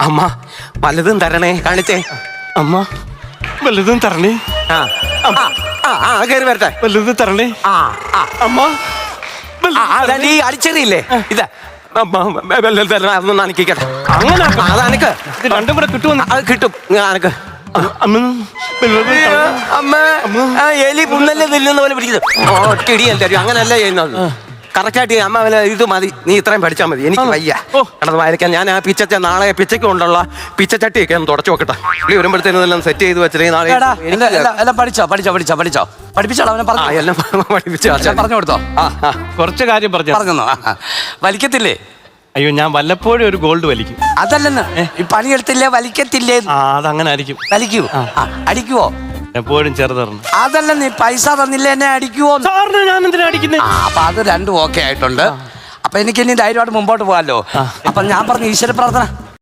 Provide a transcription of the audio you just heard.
അമ്മ വല്ലതും തരണേ, കാണിച്ചേ. അമ്മ വല്ലതും തരണേ. കയറി വരട്ടെ. വല്ലതും തരണേ. അമ്മ ഈ അടിച്ചെറിയില്ലേ ഇതാ, അതൊന്നും നനക്കിക്കട്ടെ. അങ്ങനെ അതനക്ക് രണ്ടും കൂടെ കിട്ടുമെന്ന്. അത് കിട്ടും. അനക്ക് അമ്മ വല്ലതും തരണേ. അമ്മ എലി പുന്നല്ലേ തിന്നുന്ന പോലെ പിടിക്കുന്നത്. ഒറ്റടി ഞാൻ തരും. അങ്ങനല്ല ചെയ്യുന്നത്. കറക്റ്റായിട്ട് അമ്മ ഇത് മതി, നീ ഇത്രയും പഠിച്ചാൽ മതി. എനിക്ക് വയ്യ കിടന്ന് വായിക്കാൻ. ഞാൻ ആ പിച്ചച്ച നാളെ പിച്ചയ്ക്ക് കൊണ്ടുള്ള പിച്ചച്ചട്ടിയൊക്കെ ഒന്ന് തുടച്ചു നോക്കട്ടെ. പുള്ളി വരുമ്പോഴത്തേനും സെറ്റ് ചെയ്ത് വെച്ചിട്ടുണ്ടെങ്കിൽ നാളെ പഠിപ്പിച്ചോളാം അവനെ. എല്ലാം പഠിപ്പിച്ചു പറഞ്ഞു കൊടുത്തോ? കുറച്ച് കാര്യം പറഞ്ഞോ. വലിക്കത്തില്ലേ? അയ്യോ, ഞാൻ വല്ലപ്പോഴും ഒരു ഗോൾഡ് വലിക്കും. അതല്ലെന്ന്, ഈ പണിയെടുത്തില്ലേ വലിക്കത്തില്ലേ? അതങ്ങനെ ആയിരിക്കും. വലിക്കൂ. അടിക്കുവോ? എപ്പോഴും ചെറുതറണം. അതല്ല, നീ പൈസ തന്നില്ല എന്നെ അടിക്കുവോ? സാറിന് ഞാൻ എന്തിനാ അടിക്കുന്നത്? അപ്പൊ അത് രണ്ടും ഓക്കെ ആയിട്ടുണ്ട്. അപ്പൊ എനിക്ക് ഇനി ധൈര്യമായിട്ട് മുമ്പോട്ട് പോകാമല്ലോ. അപ്പൊ ഞാൻ പറഞ്ഞു ഈശ്വര പ്രാർത്ഥന